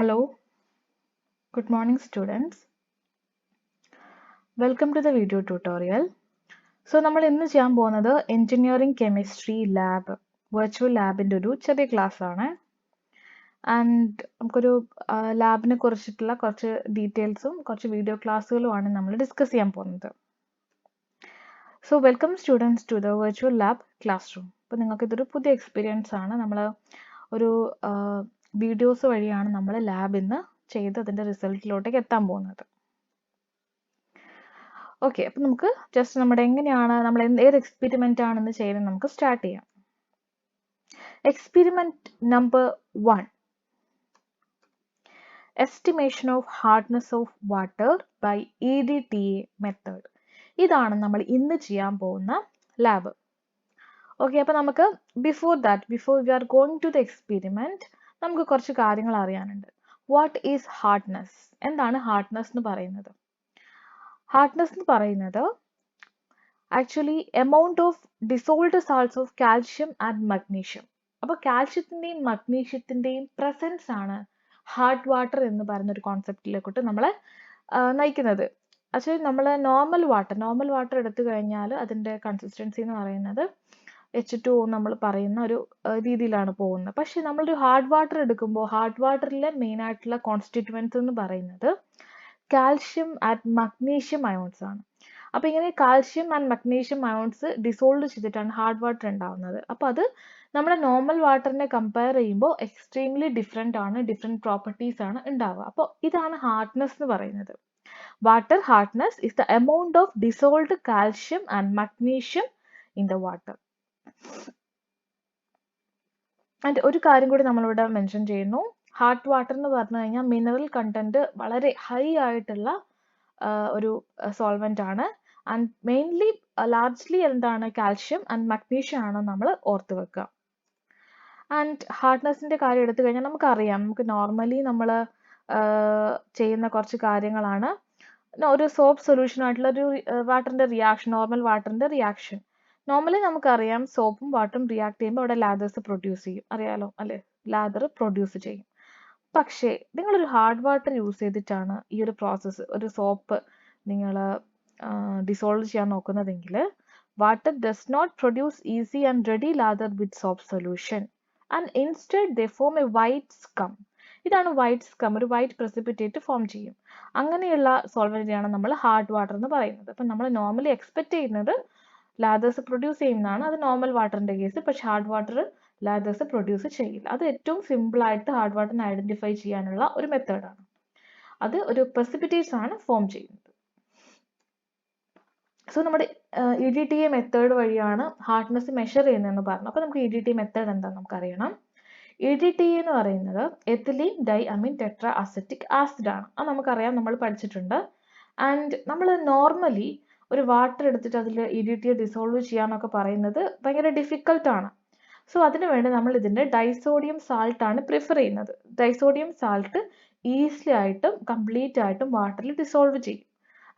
Hello, good morning students. Welcome to the video tutorial. നമ്മൾ ഇന്ന് ചെയ്യാൻ പോകുന്നത് എഞ്ചിനീയറിംഗ് കെമിസ്ട്രി ലാബ് വെർച്വൽ ലാബിൻ്റെ ഒരു ചെറിയ ക്ലാസ് ആണ്. ആൻഡ് നമുക്കൊരു ലാബിനെ കുറിച്ചിട്ടുള്ള കുറച്ച് ഡീറ്റെയിൽസും കുറച്ച് വീഡിയോ ക്ലാസ്സുകളുമാണ് നമ്മൾ ഡിസ്കസ് ചെയ്യാൻ പോകുന്നത്. So welcome students to the virtual lab classroom. അപ്പോൾ നിങ്ങൾക്ക് ഇതൊരു പുതിയ എക്സ്പീരിയൻസ് ആണ്. നമ്മൾ ഒരു വീഡിയോസ് വഴിയാണ് നമ്മൾ ലാബിൽ നിന്ന് ചെയ്ത് അതിൻ്റെ റിസൾട്ടിലോട്ടേക്ക് എത്താൻ പോകുന്നത്. ഓക്കെ, അപ്പം നമുക്ക് ജസ്റ്റ് നമ്മുടെ എങ്ങനെയാണ് നമ്മൾ ഏത് എക്സ്പെരിമെൻ്റ് ആണെന്ന് ചെയ്യുന്നത് നമുക്ക് സ്റ്റാർട്ട് ചെയ്യാം. Experiment number 1, estimation of hardness of water by EDTA method. ഇതാണ് നമ്മൾ ഇന്ന് ചെയ്യാൻ പോകുന്ന ലാബ്. ഓക്കെ, അപ്പം നമുക്ക് before we are going to the experiment നമുക്ക് കുറച്ച് കാര്യങ്ങൾ അറിയാനുണ്ട്. What is hardness? എന്താണ് ഹാർഡ്നെസ് എന്ന് പറയുന്നത്? ഹാർഡ്നെസ് എന്ന് പറയുന്നത് actually amount of dissolved salts of calcium and magnesium. അപ്പോൾ കാൽഷ്യത്തിൻ്റെയും മഗ്നീഷ്യത്തിൻ്റെയും പ്രസൻസ് ആണ് ഹാർഡ് വാട്ടർ എന്ന് പറയുന്ന ഒരു കോൺസെപ്റ്റിലേക്കോട്ട് നമ്മളെ നയിക്കുന്നത്. ആക്ച്വലി നമ്മൾ നോർമൽ വാട്ടർ എടുത്തു കഴിഞ്ഞാൽ അതിൻ്റെ കൺസിസ്റ്റൻസി എന്ന് പറയുന്നത് H2O നമ്മൾ പറയുന്ന ഒരു രീതിയിലാണ് പോകുന്നത്. പക്ഷെ നമ്മളൊരു ഹാർഡ് വാട്ടർ എടുക്കുമ്പോൾ ഹാർഡ് വാട്ടറിലെ മെയിൻ ആയിട്ടുള്ള കോൺസ്റ്റിറ്റ്യുവൻസ് എന്ന് പറയുന്നത് കാൽഷ്യം ആൻഡ് മഗ്നീഷ്യം അയോൺസ് ആണ്. അപ്പോൾ ഇങ്ങനെ calcium and magnesium ions dissolve ചെയ്തിട്ടാണ് ഹാർഡ് വാട്ടർ ഉണ്ടാവുന്നത്. അപ്പോൾ അത് നമ്മുടെ നോർമൽ വാട്ടറിനെ കമ്പയർ ചെയ്യുമ്പോൾ എക്സ്ട്രീംലി ഡിഫറെൻറ്റ് പ്രോപ്പർട്ടീസ് ആണ് ഉണ്ടാവുക. അപ്പോൾ ഇതാണ് ഹാർഡ്നെസ് എന്ന് പറയുന്നത്. Water hardness is the amount of dissolved calcium and magnesium in the water. And ഒരു കാര്യം കൂടി നമ്മളിവിടെ മെൻഷൻ ചെയ്യുന്നു. ഹാർഡ് വാട്ടർ എന്ന് പറഞ്ഞു കഴിഞ്ഞാൽ മിനറൽ കണ്ടന്റ് വളരെ ഹൈ ആയിട്ടുള്ള ഒരു സോൾവെന്റ് ആണ്. ആൻഡ് മെയിൻലി ലാർജ്ലി എന്താണ് കാൽഷ്യം ആൻഡ് മഗ്നീഷ്യം ആണ് നമ്മൾ ഓർത്ത് വെക്കുക. ആൻഡ് ഹാർഡ്നെസ്സിന്റെ കാര്യം എടുത്തു കഴിഞ്ഞാൽ നമുക്കറിയാം, നമുക്ക് നോർമലി നമ്മൾ ചെയ്യുന്ന കുറച്ച് കാര്യങ്ങളാണ്. ഒരു സോപ്പ് സൊല്യൂഷൻ ആയിട്ടുള്ള ഒരു വാട്ടറിന്റെ റിയാക്ഷൻ, നോർമൽ വാട്ടറിന്റെ റിയാക്ഷൻ. നോർമലി നമുക്കറിയാം സോപ്പും വാട്ടറും റിയാക്ട് ചെയ്യുമ്പോൾ അവിടെ ലാദേഴ്സ് പ്രൊഡ്യൂസ് ചെയ്യും, അറിയാലോ അല്ലെ? ലാദർ പ്രൊഡ്യൂസ് ചെയ്യും. പക്ഷേ നിങ്ങളൊരു ഹാർഡ് വാട്ടർ യൂസ് ചെയ്തിട്ടാണ് ഈ ഒരു പ്രോസസ്സ്, ഒരു സോപ്പ് നിങ്ങൾ ഡിസോൾവ് ചെയ്യാൻ നോക്കുന്നതെങ്കിൽ water does not produce easy and ready lather with soap solution and instead they form a white scum. ഇതാണ് വൈറ്റ് സ്കം, ഒരു വൈറ്റ് പ്രസിപ്പിറ്റേറ്റ് ഫോം ചെയ്യും. അങ്ങനെയുള്ള സോൾവെന്റിനെയാണ് നമ്മൾ ഹാർഡ് വാട്ടർ എന്ന് പറയുന്നത്. അപ്പം നമ്മൾ നോർമലി എക്സ്പെക്ട് ചെയ്യുന്നത് ലാദേഴ്സ് പ്രൊഡ്യൂസ് ചെയ്യുന്നതാണ്, അത് നോർമൽ വാട്ടറിന്റെ കേസ്. പക്ഷെ ഹാർഡ് വാട്ടർ ലാദേഴ്സ് പ്രൊഡ്യൂസ് ചെയ്യില്ല. അത് ഏറ്റവും സിമ്പിൾ ആയിട്ട് ഹാർഡ് വാട്ടറിനെ ഐഡന്റിഫൈ ചെയ്യാനുള്ള ഒരു മെത്തേഡാണ്. അത് ഒരു പ്രസിപ്പിറ്റേറ്റ്സ് ആണ് ഫോം ചെയ്യുന്നത്. സോ നമ്മുടെ EDTA മെത്തേഡ് വഴിയാണ് ഹാർഡ്നെസ് മെഷർ ചെയ്യുന്നതെന്ന് പറഞ്ഞു. അപ്പോൾ നമുക്ക് EDTA മെത്തേഡ് എന്താണെന്ന് നമുക്കറിയണം. EDTA എന്ന് പറയുന്നത് എത്തിലീൻ ഡൈ അമീൻ ടെട്രാ അസറ്റിക് ആസിഡ് ആണ്. അത് നമുക്കറിയാം, നമ്മൾ പഠിച്ചിട്ടുണ്ട്. ആൻഡ് നമ്മൾ നോർമലി ഒരു വാട്ടർ എടുത്തിട്ട് അതിൽ EDTA ഡിസോൾവ് ചെയ്യാന്നൊക്കെ പറയുന്നത് ഭയങ്കര ഡിഫിക്കൽട്ടാണ്. സോ അതിനു വേണ്ടി നമ്മൾ ഇതിൻ്റെ ഡൈസോഡിയം സാൾട്ട് ആണ് പ്രിഫർ ചെയ്യുന്നത്. ഡൈസോഡിയം സാൾട്ട് ഈസിലി ആയിട്ടും കംപ്ലീറ്റ് ആയിട്ടും വാട്ടറിൽ ഡിസോൾവ് ചെയ്യും.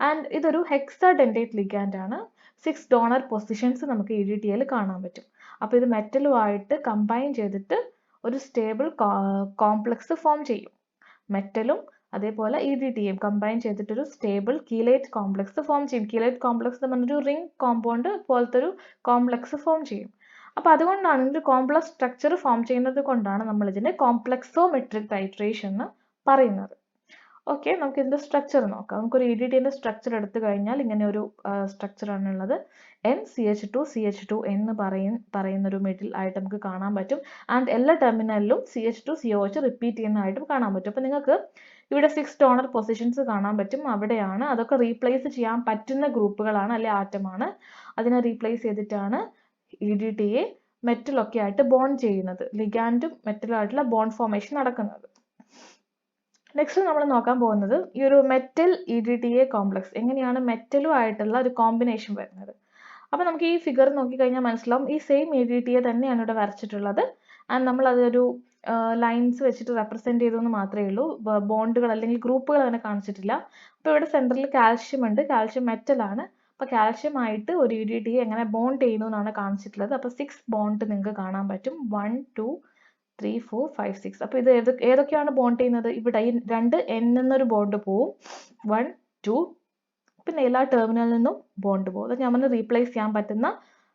ആൻഡ് ഇതൊരു ഹെക്സാഡെൻഡേറ്റ് ലിഗാൻഡ് ആണ്. 6 ഡോണർ പൊസിഷൻസ് നമുക്ക് EDTA കാണാൻ പറ്റും. അപ്പോൾ ഇത് മെറ്റലുമായിട്ട് കമ്പൈൻ ചെയ്തിട്ട് ഒരു സ്റ്റേബിൾ കോംപ്ലക്സ് ഫോം ചെയ്യും. മെറ്റലും അതേപോലെ EDTA കമ്പൈൻ ചെയ്തിട്ടൊരു സ്റ്റേബിൾ കീലേറ്റ് കോംപ്ലക്സ് ഫോം ചെയ്യും. കീലേറ്റ് കോംപ്ലക്സ് എന്ന് പറഞ്ഞൊരു റിംഗ് കോമ്പൗണ്ട് പോലത്തെ ഒരു കോംപ്ലക്സ് ഫോം ചെയ്യും. അപ്പോൾ അതുകൊണ്ടാണ് ഇതിൻ്റെ കോംപ്ലക്സ് സ്ട്രക്ചർ ഫോം ചെയ്യുന്നത് കൊണ്ടാണ് നമ്മൾ ഇതിനെ കോംപ്ലക്സോമെട്രിക് ടൈട്രേഷൻ എന്ന് പറയുന്നത്. ഓക്കെ, നമുക്ക് ഇതിൻ്റെ സ്ട്രക്ചർ നോക്കാം. നമുക്കൊരു EDTA സ്ട്രക്ചർ എടുത്തു കഴിഞ്ഞാൽ ഇങ്ങനെ ഒരു സ്ട്രക്ചറാണ് ഉള്ളത്. NCH2CH2 എന്ന് പറയുന്നൊരു മിഡിൽ ആയിട്ട് നമുക്ക് കാണാൻ പറ്റും. ആൻഡ് എല്ലാ ടെർമിനലിലും CH2COH റിപ്പീറ്റ് ചെയ്യുന്നതായിട്ടും കാണാൻ പറ്റും. അപ്പോൾ നിങ്ങൾക്ക് ഇവിടെ 6 ഡോണർ പൊസിഷൻസ് കാണാൻ പറ്റും. അവിടെയാണ് അതൊക്കെ റീപ്ലേസ് ചെയ്യാൻ പറ്റുന്ന ഗ്രൂപ്പുകളാണ്, അല്ലെ ആറ്റമാണ്. അതിനെ റീപ്ലേസ് ചെയ്തിട്ടാണ് EDTA മെറ്റലൊക്കെ ആയിട്ട് ബോണ്ട് ചെയ്യുന്നത്. ലിഗാൻഡും മെറ്റലുമായിട്ടുള്ള ബോണ്ട് ഫോർമേഷൻ നടക്കുന്നത്. നെക്സ്റ്റ് നമ്മൾ നോക്കാൻ പോകുന്നത് ഈ ഒരു മെറ്റൽ EDTA കോംപ്ലക്സ് എങ്ങനെയാണ് മെറ്റലും ആയിട്ടുള്ള ഒരു കോമ്പിനേഷൻ വരുന്നത്. അപ്പോൾ നമുക്ക് ഈ ഫിഗർ നോക്കിക്കഴിഞ്ഞാൽ മനസ്സിലാവും, ഈ സെയിം EDTA തന്നെയാണ് ഇവിടെ വരച്ചിട്ടുള്ളത്. ആൻഡ് നമ്മൾ അതൊരു ലൈൻസ് വെച്ചിട്ട് റെപ്രസെൻറ്റ് ചെയ്തു എന്ന് മാത്രമേ ഉള്ളൂ. ബോണ്ടുകൾ അല്ലെങ്കിൽ ഗ്രൂപ്പുകൾ അങ്ങനെ കാണിച്ചിട്ടില്ല. അപ്പോൾ ഇവിടെ സെൻറ്ററിൽ കാൽഷ്യം ഉണ്ട്, കാൽഷ്യം മെറ്റലാണ്. അപ്പോൾ കാൽഷ്യം ആയിട്ട് ഒരു EDTA എങ്ങനെ ബോണ്ട് ചെയ്യുന്നു എന്നാണ് കാണിച്ചിട്ടുള്ളത്. അപ്പോൾ 6 ബോണ്ട് നിങ്ങൾക്ക് കാണാൻ പറ്റും. 1 2 3 4 5 6. അപ്പോൾ ഇത് ഏതൊക്കെയാണ് ബോണ്ട് ചെയ്യുന്നത്? ഇവിടെ ഈ 2 N എന്നൊരു ബോണ്ട് പോവും, 1 2, പിന്നെ എല്ലാ ടെർമിനലിൽ നിന്നും ബോണ്ട് പോകും. അത് ഞാൻ പറഞ്ഞ റീപ്ലേസ് ചെയ്യാൻ പറ്റുന്ന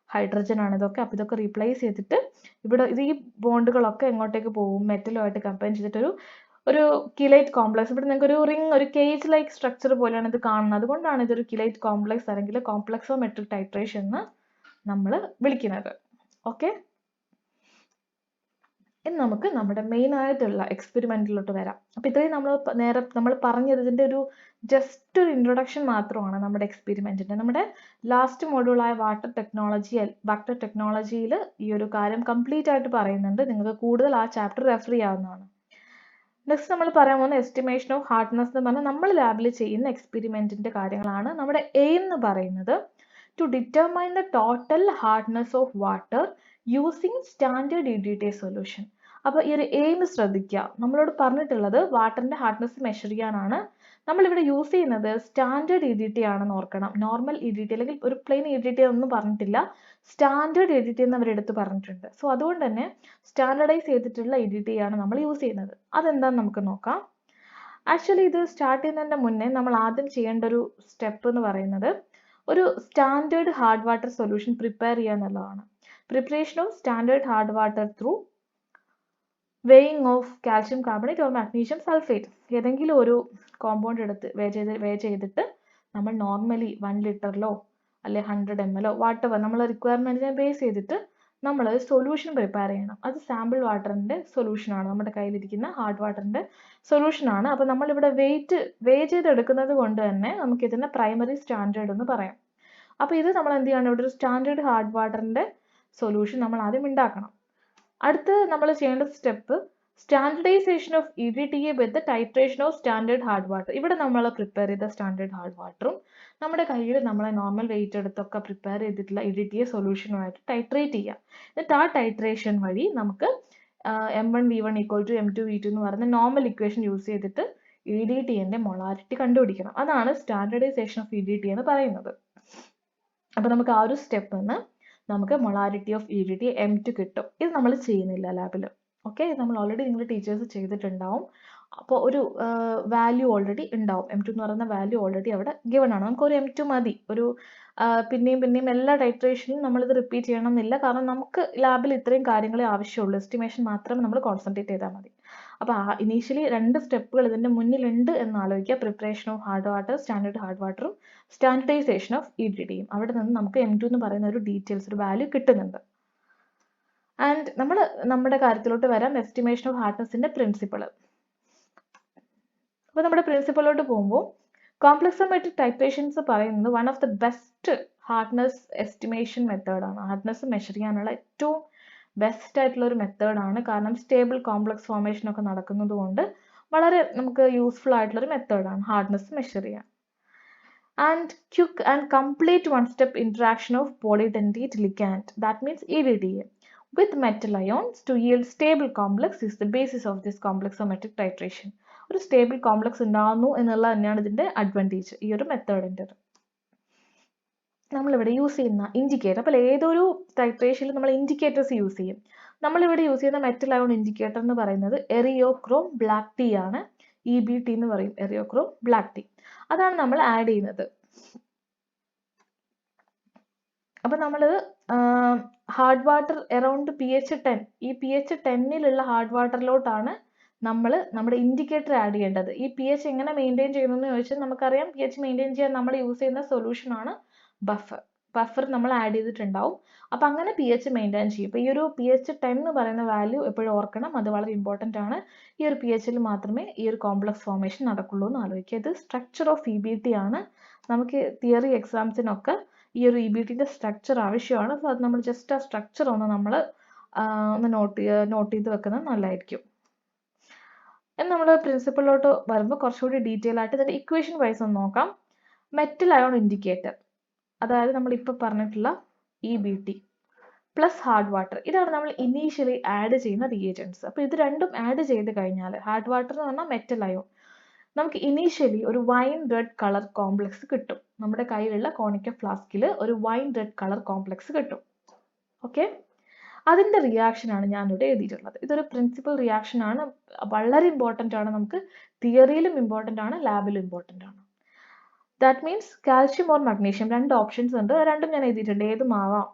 ഹൈഡ്രജൻ ആണ് ഇതൊക്കെ. അപ്പോൾ ഇതൊക്കെ റീപ്ലേസ് ചെയ്തിട്ട് ഇവിടെ ഈ ബോണ്ടുകളൊക്കെ എങ്ങോട്ടേക്ക് പോകും? മെറ്റലുമായിട്ട് കമ്പൈൻ ചെയ്തിട്ട് ഒരു കിലൈറ്റ് കോംപ്ലക്സ്. ഇവിടെ നിങ്ങൾക്ക് ഒരു റിംഗ്, ഒരു കേജ് ലൈക്ക് സ്ട്രക്ചർ പോലെയാണ് ഇത് കാണുന്നത്. അതുകൊണ്ടാണ് ഇതൊരു കിലൈറ്റ് കോംപ്ലക്സ് അല്ലെങ്കിൽ കോംപ്ലക്സോമെട്രിക് ടൈട്രേഷൻ എന്ന് നമ്മൾ വിളിക്കുന്നത്. ഓക്കെ, ഇനി നമുക്ക് നമ്മുടെ മെയിൻ ആയിട്ടുള്ള എക്സ്പെരിമെന്റിലോട്ട് വരാം. അപ്പോൾ ഇത്രയും നമ്മൾ പറഞ്ഞത് ഇതിന്റെ ഒരു ജസ്റ്റ് ഒരു ഇൻട്രൊഡക്ഷൻ മാത്രമാണ് നമ്മുടെ എക്സ്പെരിമെന്റിന്റെ. നമ്മുടെ ലാസ്റ്റ് മോഡ്യൂളായ വാട്ടർ ടെക്നോളജിയിൽ ഈ ഒരു കാര്യം കംപ്ലീറ്റ് ആയിട്ട് പറയുന്നുണ്ട്. നിങ്ങൾക്ക് കൂടുതൽ ആ ചാപ്റ്റർ റെഫർ ചെയ്യാവുന്നതാണ്. നെക്സ്റ്റ് നമ്മൾ പറയാൻ പോകുന്ന എസ്റ്റിമേഷൻ ഓഫ് ഹാർഡ്നെസ് എന്ന് പറഞ്ഞാൽ നമ്മൾ ലാബിൽ ചെയ്യുന്ന എക്സ്പെരിമെന്റിന്റെ കാര്യങ്ങളാണ്. നമ്മുടെ എയിം എന്ന് പറയുന്നത് to determine the total hardness of water using standard EDTA solution. അപ്പോൾ ഈ ഒരു എയിം ശ്രദ്ധിക്കുക. നമ്മളോട് പറഞ്ഞിട്ടുള്ളത് വാട്ടറിന്റെ ഹാർഡ്നെസ് മെഷർ ചെയ്യാനാണ്. നമ്മളിവിടെ യൂസ് ചെയ്യുന്നത് സ്റ്റാൻഡേർഡ് EDTA ആണെന്ന് ഓർക്കണം. നോർമൽ EDTA അല്ലെങ്കിൽ ഒരു പ്ലെയിൻ EDTA ഒന്നും പറഞ്ഞിട്ടില്ല, സ്റ്റാൻഡേർഡ് EDTA എന്ന് അവരെടുത്ത് പറഞ്ഞിട്ടുണ്ട്. സോ അതുകൊണ്ട് തന്നെ സ്റ്റാൻഡർഡൈസ് ചെയ്തിട്ടുള്ള EDTA ആണ് നമ്മൾ യൂസ് ചെയ്യുന്നത്. അതെന്താണെന്ന് നമുക്ക് നോക്കാം. ആക്ച്വലി ഇത് സ്റ്റാർട്ട് ചെയ്യുന്നതിന്റെ മുന്നേ നമ്മൾ ആദ്യം ചെയ്യേണ്ട ഒരു സ്റ്റെപ്പ് എന്ന് പറയുന്നത് ഒരു standard hard water solution prepare ചെയ്യുക എന്നുള്ളതാണ്. Preparation of standard hard water through weighing of calcium carbonate or magnesium sulphate. ഏതെങ്കിലും ഒരു കോമ്പൗണ്ട് എടുത്ത് വേ ചെയ്തിട്ട് നമ്മൾ നോർമലി 1 ലിറ്ററിലോ അല്ലെ 100 ml വാട്ടർ നമ്മൾ റിക്വയർമെന്റിനെ ബേസ് ചെയ്തിട്ട് നമ്മൾ സൊല്യൂഷൻ പ്രിപ്പയർ ചെയ്യണം. അത് സാമ്പിൾ വാട്ടറിന്റെ സൊല്യൂഷൻ ആണ്, നമ്മുടെ കയ്യിലിരിക്കുന്ന ഹാർഡ് വാട്ടറിന്റെ സൊല്യൂഷൻ ആണ്. അപ്പോൾ നമ്മളിവിടെ വേ ചെയ്തെടുക്കുന്നത് കൊണ്ട് തന്നെ നമുക്ക് ഇതിനെ പ്രൈമറി സ്റ്റാൻഡേർഡ് എന്ന് പറയാം. അപ്പോൾ ഇത് നമ്മൾ എന്ത് ചെയ്യണം? ഇവിടെ ഒരു സ്റ്റാൻഡേർഡ് ഹാർഡ് വാട്ടറിന്റെ സൊല്യൂഷൻ നമ്മൾ ആദ്യം ഉണ്ടാക്കണം. അടുത്ത് നമ്മൾ ചെയ്യേണ്ട step standardisation of EDTA with titration of standard hard water. ഇവിടെ നമ്മൾ പ്രിപ്പയർ ചെയ്ത സ്റ്റാൻഡേർഡ് ഹാർഡ് വാട്ടറും നമ്മുടെ കയ്യിൽ നമ്മളെ നോർമൽ വെയിറ്റ് എടുത്തൊക്കെ പ്രിപ്പയർ ചെയ്തിട്ടുള്ള EDTA സൊല്യൂഷനുമായിട്ട് ടൈട്രേറ്റ് ചെയ്യാം. എന്നിട്ട് ആ ടൈട്രേഷൻ വഴി നമുക്ക് M1V1 = M2V2 എന്ന് പറയുന്ന നോർമൽ ഇക്വേഷൻ യൂസ് ചെയ്തിട്ട് EDTA മൊളാരിറ്റി കണ്ടുപിടിക്കണം. അതാണ് സ്റ്റാൻഡർഡൈസേഷൻ ഓഫ് EDTA എന്ന് പറയുന്നത്. അപ്പോൾ നമുക്ക് ആ ഒരു സ്റ്റെപ്പിൽ നിന്ന് നമുക്ക് മൊളാരിറ്റി ഓഫ് EDTA M2 കിട്ടും. ഇത് നമ്മൾ ചെയ്യുന്നില്ല ലാബിൽ. ഓക്കെ, നമ്മൾ ഓൾറെഡി നിങ്ങൾ ടീച്ചേഴ്സ് ചെയ്തിട്ടുണ്ടാവും. അപ്പോൾ ഒരു വാല്യൂ ഓൾറെഡി ഉണ്ടാവും. M2 എന്ന് പറയുന്ന വാല്യൂ ഓൾറെഡി അവിടെ ഗിവൺ ആണ്. നമുക്കൊരു M2 മതി. ഒരു പിന്നെയും എല്ലാ ടൈട്രേഷനിലും നമ്മളിത് റിപ്പീറ്റ് ചെയ്യണം എന്നില്ല. കാരണം നമുക്ക് ലാബിൽ ഇത്രയും കാര്യങ്ങളെ ആവശ്യമുള്ളൂ. എസ്റ്റിമേഷൻ മാത്രം നമ്മൾ കോൺസെൻട്രേറ്റ് ചെയ്താൽ മതി. അപ്പോൾ ഇനീഷ്യലി 2 സ്റ്റെപ്പുകൾ ഇതിൻ്റെ മുന്നിലുണ്ട് എന്ന് ആലോചിക്കുക. Preparation of hard water, standard hard വാട്ടറും സ്റ്റാൻഡർഡൈസേഷൻ ഓഫ് EDTA. അവിടെ നിന്ന് നമുക്ക് M2 എന്ന് പറയുന്ന ഒരു ഡീറ്റെയിൽസ്, ഒരു വാല്യൂ കിട്ടുന്നുണ്ട്. ആൻഡ് നമ്മുടെ കാര്യത്തിലോട്ട് വരാം. എസ്റ്റിമേഷൻ ഓഫ് ഹാർഡ്നെസിന്റെ പ്രിൻസിപ്പിൾ. അപ്പോൾ നമ്മുടെ പ്രിൻസിപ്പിളിലോട്ട് പോകുമ്പോൾ കോംപ്ലക്സോമെട്രിക് ടൈട്രേഷൻസ് പറയുന്നത് one of the best hardness estimation മെത്തേഡാണ്. ഹാർഡ്നെസ് മെഷർ ചെയ്യാനുള്ള ഏറ്റവും ബെസ്റ്റ് ആയിട്ടുള്ള ഒരു മെത്തേഡാണ്. കാരണം സ്റ്റേബിൾ കോംപ്ലക്സ് ഫോർമേഷൻ ഒക്കെ നടക്കുന്നത് കൊണ്ട് വളരെ നമുക്ക് യൂസ്ഫുൾ ആയിട്ടുള്ള ഒരു മെത്തേഡാണ് ഹാർഡ്നെസ് മെഷർ ചെയ്യാൻ. And quick and complete one-step interaction of polydentate ligand, that means EDTA, with metal ions to yield stable complex is the basis of this complexometric titration. ഒരു സ്റ്റേബിൾ കോംപ്ലക്സ് ഉണ്ടാകുന്നു എന്നുള്ളത് തന്നെയാണ് ഇതിന്റെ advantage ഈ ഒരു മെത്തേഡിൻ്റെ. നമ്മളിവിടെ use ചെയ്യുന്ന ഇൻഡിക്കേറ്റർ, അപ്പോൾ ഏതൊരു ടൈട്രേഷനിൽ നമ്മൾ ഇൻഡിക്കേറ്റേഴ്സ് യൂസ് ചെയ്യും. നമ്മളിവിടെ യൂസ് ചെയ്യുന്ന മെറ്റൽ അയോൺ ഇൻഡിക്കേറ്റർ എന്ന് പറയുന്നത് എറിയോക്രോം ബ്ലാക്ക് ടീ ആണ്. EBT എന്ന് പറയും, എറിയോക്രോം ബ്ലാക്ക് ടീ. അതാണ് നമ്മൾ ആഡ് ചെയ്യുന്നത്. അപ്പോൾ നമ്മൾ ഹാർഡ് വാട്ടർ അറൗണ്ട് pH 10, ഈ pH 10 ഹാർഡ് വാട്ടറിലോട്ടാണ് നമ്മൾ നമ്മുടെ ഇൻഡിക്കേറ്റർ ആഡ് ചെയ്യേണ്ടത്. ഈ pH എങ്ങനെ മെയിൻറ്റെയിൻ ചെയ്യുന്നതെന്ന് ചോദിച്ചാൽ നമുക്കറിയാം, pH മെയിൻറ്റെയിൻ ചെയ്യാൻ നമ്മൾ യൂസ് ചെയ്യുന്ന സൊല്യൂഷൻ ആണ് ബഫർ നമ്മൾ ആഡ് ചെയ്തിട്ടുണ്ടാവും. അപ്പോൾ അങ്ങനെ pH മെയിൻറ്റെയിൻ ചെയ്യും. ഇപ്പോൾ ഈ ഒരു pH 10 എന്ന് പറയുന്ന വാല്യൂ എപ്പോഴും ഓർക്കണം, അത് വളരെ ഇമ്പോർട്ടൻ്റ് ആണ്. ഈ ഒരു pH മാത്രമേ ഈ ഒരു കോംപ്ലക്സ് ഫോർമേഷൻ നടക്കുള്ളൂ എന്ന് ആലോചിക്കുക. ഇത് സ്ട്രക്ചർ ഓഫ് EBT ആണ്. നമുക്ക് തിയറി എക്സാംസിനൊക്കെ ഈ ഒരു EBTന്റെ സ്ട്രക്ചർ ആവശ്യമാണ്. സോ അത് നമ്മൾ ജസ്റ്റ് ആ സ്ട്രക്ചർ നമ്മൾ നോട്ട് ചെയ്ത് വെക്കുന്നത് നല്ലതായിരിക്കും. നമ്മൾ പ്രിൻസിപ്പിളിലോട്ട് വരുമ്പോൾ കുറച്ചുകൂടി ഡീറ്റെയിൽ ആയിട്ട് ഇതിന്റെ ഇക്വേഷൻ വൈസ് ഒന്ന് നോക്കാം. മെറ്റൽ അയോൺ ഇൻഡിക്കേറ്റർ, അതായത് നമ്മൾ ഇപ്പോൾ പറഞ്ഞിട്ടുള്ള EBT പ്ലസ് ഹാർഡ് വാട്ടർ, ഇതാണ് നമ്മൾ ഇനീഷ്യലി ആഡ് ചെയ്യുന്ന റിയേജൻസ്. അപ്പോൾ ഇത് രണ്ടും ആഡ് ചെയ്ത് കഴിഞ്ഞാൽ ഹാർഡ് വാട്ടർ എന്ന് പറഞ്ഞാൽ മെറ്റൽ അയോൺ, നമുക്ക് ഇനീഷ്യലി ഒരു വൈൻ റെഡ് കളർ കോംപ്ലക്സ് കിട്ടും. നമ്മുടെ കയ്യിലുള്ള കോണിക്ക ഫ്ലാസ്കിൽ ഒരു വൈൻ റെഡ് കളർ കോംപ്ലക്സ് കിട്ടും. ഓക്കെ, അതിൻ്റെ റിയാക്ഷനാണ് ഞാനിവിടെ എഴുതിയിട്ടുള്ളത്. ഇതൊരു പ്രിൻസിപ്പൽ റിയാക്ഷൻ ആണ്, വളരെ ഇമ്പോർട്ടൻ്റ് ആണ്, നമുക്ക് തിയറിയിലും ഇമ്പോർട്ടൻ്റ് ആണ്, ലാബിലും ഇമ്പോർട്ടൻ്റ് ആണ്. That means calcium or magnesium, രണ്ട് ഓപ്ഷൻസ് ഉണ്ട്, രണ്ടും ഞാൻ എഴുതിയിട്ടുണ്ട്, ഏതും ആവാം.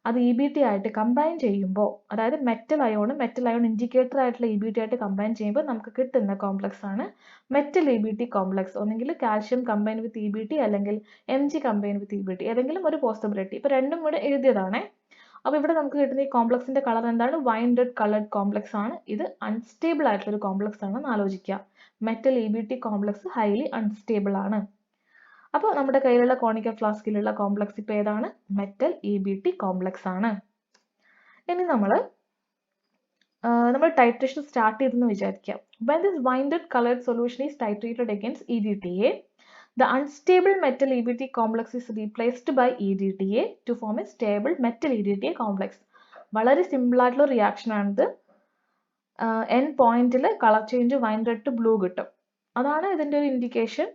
അത് EBT ആയിട്ട് കമ്പൈൻ ചെയ്യുമ്പോൾ, അതായത് മെറ്റൽ അയോൺ ഇൻഡിക്കേറ്റർ ആയിട്ടുള്ള EBT ആയിട്ട് കമ്പൈൻ ചെയ്യുമ്പോൾ നമുക്ക് കിട്ടുന്ന കോംപ്ലക്സ് ആണ് മെറ്റൽ EBT കോംപ്ലക്സ്. ഒന്നെങ്കിൽ കാൽഷ്യം കമ്പൈൻ വിത്ത് EBT അല്ലെങ്കിൽ Mg കമ്പൈൻ വിത്ത് EBT, ഏതെങ്കിലും ഒരു പോസിബിലിറ്റി. ഇപ്പോൾ രണ്ടും കൂടെ എഴുതിയതാണേ. അപ്പോൾ ഇവിടെ നമുക്ക് കിട്ടുന്ന ഈ കോംപ്ലക്സിന്റെ കളർ എന്താണ്? വൈൻ റെഡ് കളർഡ് കോംപ്ലക്സ് ആണ്. ഇത് അൺസ്റ്റേബിൾ ആയിട്ടുള്ള ഒരു കോംപ്ലക്സ് ആണെന്ന് ആലോചിക്കുക. Metal EBT complex highly unstable ആണ്. അപ്പോൾ നമ്മുടെ കയ്യിലുള്ള കോണിക്കൽ ഫ്ലാസ്കിലുള്ള കോംപ്ലക്സ് ഇപ്പോൾ ഏതാണ്? മെറ്റൽ EBT കോംപ്ലക്സ് ആണ്. ഇനി നമ്മൾ ടൈട്രേഷൻ സ്റ്റാർട്ട് ചെയ്തെന്ന് വിചാരിക്കാം. When this winded colored solution is titrated against EDTA, the unstable metal EBT complex is replaced by EDTA to form a stable metal EDTA complex. വളരെ simple ആയിട്ടുള്ള reaction ആണിത്. N പോയിന്റിൽ colour change wine red to blue കിട്ടും. അതാണ് ഇതിൻ്റെ ഒരു indication.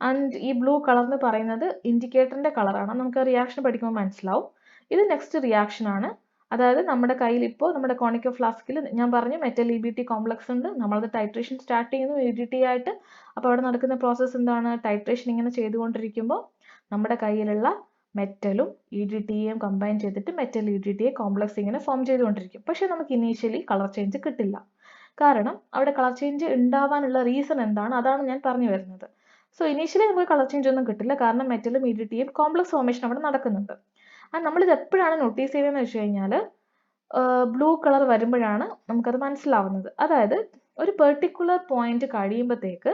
And ഈ blue colour എന്ന് പറയുന്നത് ഇൻഡിക്കേറ്ററിന്റെ കളറാണ്. നമുക്ക് റിയാക്ഷൻ പഠിക്കുമ്പോൾ മനസ്സിലാവും. ഇത് നെക്സ്റ്റ് റിയാക്ഷൻ ആണ്. അതായത് നമ്മുടെ കയ്യിൽ ഇപ്പോൾ നമ്മുടെ കോണിക്കൽ ഫ്ലാസ്കിൽ ഞാൻ പറഞ്ഞു മെറ്റൽ EBT കോംപ്ലക്സ് ഉണ്ട്. നമ്മളത് ടൈട്രേഷൻ സ്റ്റാർട്ട് ചെയ്യുന്നു EDT ആയിട്ട്. അപ്പോൾ അവിടെ നടക്കുന്ന പ്രോസസ്സ് എന്താണ്? ടൈട്രേഷൻ ഇങ്ങനെ ചെയ്തുകൊണ്ടിരിക്കുമ്പോൾ നമ്മുടെ കയ്യിലുള്ള മെറ്റലും EDTയും കമ്പൈൻ ചെയ്തിട്ട് മെറ്റൽ EDTA കോംപ്ലക്സ് ഇങ്ങനെ ഫോം ചെയ്തുകൊണ്ടിരിക്കും. പക്ഷെ നമുക്ക് ഇനീഷ്യലി കളർ ചേഞ്ച് കിട്ടില്ല. കാരണം അവിടെ കളർ ചേഞ്ച് ഉണ്ടാവാനുള്ള റീസൺ എന്താണ്? അതാണ് ഞാൻ പറഞ്ഞു വരുന്നത്. സോ ഇനീഷ്യലി നമുക്ക് കളർ ചേഞ്ച് ഒന്നും കിട്ടില്ല, കാരണം മെറ്റലും EDTയും കോംപ്ലക്സ് ഫോർമേഷൻ അവിടെ നടക്കുന്നുണ്ട്. നമ്മളിത് എപ്പോഴാണ് നോട്ടീസ് ചെയ്തതെന്ന് വെച്ച് കഴിഞ്ഞാൽ ബ്ലൂ കളർ വരുമ്പോഴാണ് നമുക്കത് മനസ്സിലാവുന്നത്. അതായത് ഒരു പെർട്ടിക്കുലർ പോയിന്റ് കഴിയുമ്പോഴത്തേക്ക്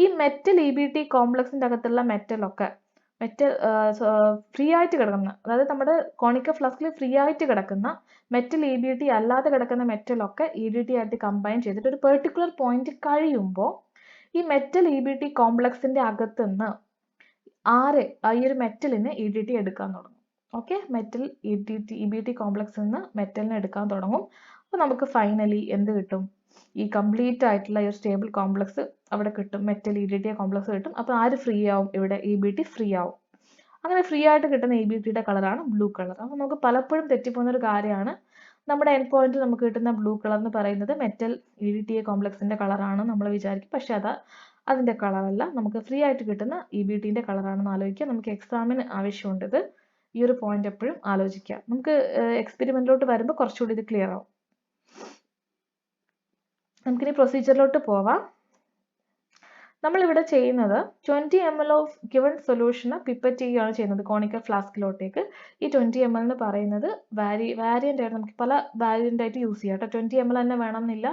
ഈ മെറ്റൽ EBT കോംപ്ലക്സിൻ്റെ അകത്തുള്ള മെറ്റൽ ഫ്രീ ആയിട്ട് കിടക്കുന്ന, അതായത് നമ്മുടെ കോണിക്കൽ ഫ്ലാസ്കിൽ ഫ്രീ ആയിട്ട് കിടക്കുന്ന മെറ്റൽ EBT അല്ലാതെ കിടക്കുന്ന മെറ്റലൊക്കെ EDT ആയിട്ട് കമ്പൈൻ ചെയ്തിട്ട് ഒരു പെർട്ടിക്കുലർ പോയിന്റ് കഴിയുമ്പോൾ ഈ മെറ്റൽ EBT കോംപ്ലക്സിന്റെ അകത്തുനിന്ന് ഈ ഒരു മെറ്റലിനെ EDT എടുക്കാൻ തുടങ്ങും. ഓക്കെ, മെറ്റൽ EBT കോംപ്ലക്സിൽ നിന്ന് മെറ്റലിനെ എടുക്കാൻ തുടങ്ങും. അപ്പോൾ നമുക്ക് ഫൈനലി എന്ത് കിട്ടും? ഈ കംപ്ലീറ്റ് ആയിട്ടുള്ള ഈ സ്റ്റേബിൾ കോംപ്ലക്സ് അവിടെ കിട്ടും, മെറ്റൽ EDTA കോംപ്ലക്സ് കിട്ടും. അപ്പോൾ ആര് ഫ്രീ ആവും? ഇവിടെ EBT ഫ്രീ ആവും. അങ്ങനെ ഫ്രീ ആയിട്ട് കിട്ടുന്ന EBTയുടെ കളറാണ് ബ്ലൂ കളർ. അപ്പോൾ നമുക്ക് പലപ്പോഴും തെറ്റിപ്പോകുന്ന ഒരു കാര്യമാണ്, നമ്മുടെ എൻഡ് പോയിന്റിൽ നമുക്ക് കിട്ടുന്ന ബ്ലൂ കളർ എന്ന് പറയുന്നത് മെറ്റൽ EDTA കോംപ്ലക്സിന്റെ കളറാണ് നമ്മൾ വിചാരിക്കും. പക്ഷെ അതിന്റെ കളറല്ല, നമുക്ക് ഫ്രീ ആയിട്ട് കിട്ടുന്ന EBTന്റെ കളറാണെന്ന് ആലോചിക്കുക. നമുക്ക് എക്സാമിന് ആവശ്യമുണ്ട് ഇത്. ഈ ഒരു പോയിന്റ് എപ്പോഴും ആലോചിക്കുക. നമുക്ക് എക്സ്പെരിമെന്റിലോട്ട് വരുമ്പോൾ കുറച്ചുകൂടി ഇത് ക്ലിയർ ആവും. നമുക്കിനി പ്രൊസീജിയറിലോട്ട് പോവാം. നമ്മളിവിടെ ചെയ്യുന്നത് 20 ml ഓഫ് ഗിവൺ സൊല്യൂഷന് പിപ്പറ്റ് ചെയ്യുകയാണ് ചെയ്യുന്നത് കോണിക്കൽ ഫ്ലാസ്കിലോട്ടേക്ക്. ഈ 20 ml എന്ന് പറയുന്നത് വാരിയൻ്റ് ആയിട്ട് നമുക്ക് പല വാരിയൻ്റ് ആയിട്ട് യൂസ് ചെയ്യാം കേട്ടോ. 20 ml തന്നെ വേണമെന്നില്ല.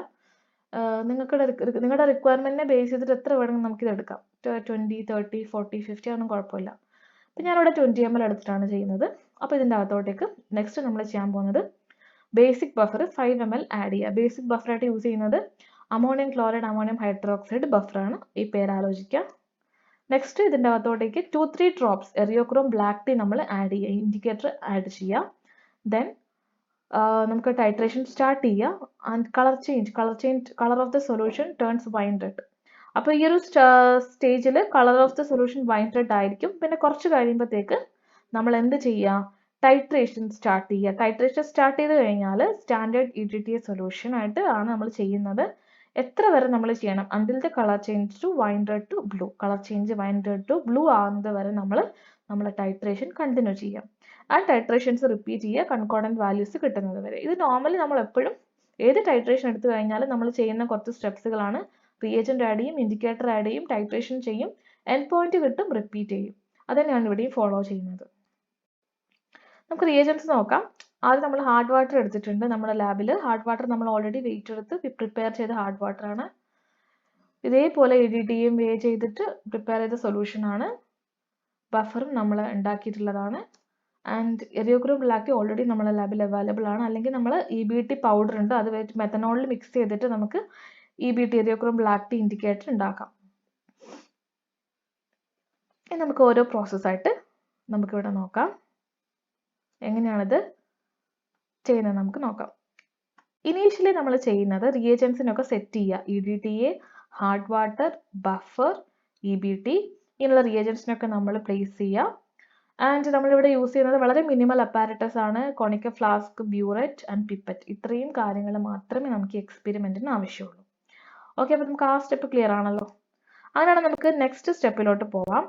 നിങ്ങളുടെ റിക്വയർമെന്റിനെ ബേസ് ചെയ്തിട്ട് എത്ര വേണമെങ്കിൽ നമുക്കിത് എടുക്കാം. 20, 30, 40, 50 ഒന്നും കുഴപ്പമില്ല. അപ്പം ഞാനിവിടെ 20 ml എടുത്തിട്ടാണ് ചെയ്യുന്നത്. അപ്പോൾ ഇതിൻ്റെ അകത്തോട്ടേക്ക് നെക്സ്റ്റ് നമ്മൾ ചെയ്യാൻ പോകുന്നത് ബേസിക് ബഫർ 5 ml ആഡ് ചെയ്യുക. ബേസിക് ബഫറായിട്ട് യൂസ് ചെയ്യുന്നത് അമോണിയം ക്ലോറൈഡ് അമോണിയം ഹൈഡ്രോക്സൈഡ് ബഫറാണ്. ഈ പേര് ആലോചിക്കുക. നെക്സ്റ്റ് ഇതിൻ്റെ അകത്തോട്ടേക്ക് 2-3 ഡ്രോപ്സ് എറിയോക്രോം ബ്ലാക്ക് ടീ നമ്മൾ ആഡ് ചെയ്യുക, ഇൻഡിക്കേറ്റർ ആഡ് ചെയ്യുക. ദെൻ നമുക്ക് ടൈട്രേഷൻ സ്റ്റാർട്ട് ചെയ്യുക. And colour of the solution turns wine red. അപ്പോൾ ഈ ഒരു സ്റ്റേജിൽ colour of the solution wine red ആയിരിക്കും. പിന്നെ കുറച്ച് കഴിയുമ്പോഴത്തേക്ക് നമ്മൾ എന്ത് ചെയ്യുക? ടൈട്രേഷൻ സ്റ്റാർട്ട് ചെയ്യുക. ടൈട്രേഷൻ സ്റ്റാർട്ട് ചെയ്ത് കഴിഞ്ഞാൽ സ്റ്റാൻഡേർഡ് EDTA സൊല്യൂഷൻ ആയിട്ട് ആണ് നമ്മൾ ചെയ്യുന്നത്. എത്ര വരെ നമ്മൾ ചെയ്യണം? Until the colour change to wine red to blue. Colour change wine red to blue ആകുന്നത് വരെ നമ്മൾ ടൈട്രേഷൻ കണ്ടിന്യൂ ചെയ്യാം. ആ ടൈട്രേഷൻസ് റിപ്പീറ്റ് ചെയ്യുക കൺകോർഡൻറ്റ് വാല്യൂസ് കിട്ടുന്നത് വരെ. ഇത് നോർമലി നമ്മൾ എപ്പോഴും ഏത് ടൈട്രേഷൻ എടുത്തു കഴിഞ്ഞാലും നമ്മൾ ചെയ്യുന്ന കുറച്ച് സ്റ്റെപ്സുകളാണ്. റിയേജന്റ് ആഡ് ചെയ്യും, ഇൻഡിക്കേറ്റർ ആഡ് ചെയ്യും, ടൈട്രേഷൻ ചെയ്യും, എൻഡ് പോയിന്റ് കിട്ടും, റിപ്പീറ്റ് ചെയ്യും. അതുതന്നെയാണ് ഇവിടെയും ഫോളോ ചെയ്യുന്നത്. നമുക്ക് റിയേജൻസ് നോക്കാം. ആദ്യം നമ്മൾ ഹാർഡ് വാട്ടർ എടുത്തിട്ടുണ്ട്. നമ്മുടെ ലാബിൽ ഹാർഡ് വാട്ടർ നമ്മൾ ഓൾറെഡി വെയിറ്റ് എടുത്ത് പ്രിപ്പയർ ചെയ്ത ഹാർഡ് വാട്ടർ ആണ്. ഇതേപോലെ EDTയും വേ ചെയ്തിട്ട് പ്രിപ്പയർ ചെയ്ത സൊല്യൂഷൻ ആണ്. ബഫറും നമ്മൾ ഉണ്ടാക്കിയിട്ടുള്ളതാണ്. ആൻഡ് എറിയോക്രോം ബ്ലാക്ക് ടീ ഓൾറെഡി നമ്മുടെ ലാബിൽ അവൈലബിൾ ആണ്. അല്ലെങ്കിൽ നമ്മൾ EBT പൗഡർ ഉണ്ട്, അത് വെച്ച് മെത്തനോളിൽ മിക്സ് ചെയ്തിട്ട് നമുക്ക് EBT എറിയോക്രോം ബ്ലാക്ക് ടീ ഇൻഡിക്കേറ്റർ ഉണ്ടാക്കാം. ഇനി നമുക്ക് ഓരോ പ്രോസസ്സായിട്ട് നമുക്കിവിടെ നോക്കാം. എങ്ങനെയാണിത് ചെയ്യുന്നത് നമുക്ക് നോക്കാം. ഇനീഷ്യലി നമ്മൾ ചെയ്യുന്നത് റിയേജൻസിനൊക്കെ സെറ്റ് ചെയ്യുക. EDTA, hard water, buffer, EBT ഇങ്ങനെയുള്ള റിയേജൻസിനൊക്കെ നമ്മൾ പ്ലേസ് ചെയ്യുക. ആൻഡ് നമ്മളിവിടെ യൂസ് ചെയ്യുന്നത് വളരെ മിനിമൽ അപ്പാരറ്റസ് ആണ്. Conical flask, burette and pipette, ഇത്രയും കാര്യങ്ങൾ മാത്രമേ നമുക്ക് എക്സ്പെരിമെന്റിന് ആവശ്യമുള്ളൂ. ഓക്കെ, അപ്പോൾ നമുക്ക് ആ സ്റ്റെപ്പ് ക്ലിയർ ആണല്ലോ. അങ്ങനെയാണ് നമുക്ക് നെക്സ്റ്റ് സ്റ്റെപ്പിലോട്ട് പോവാം.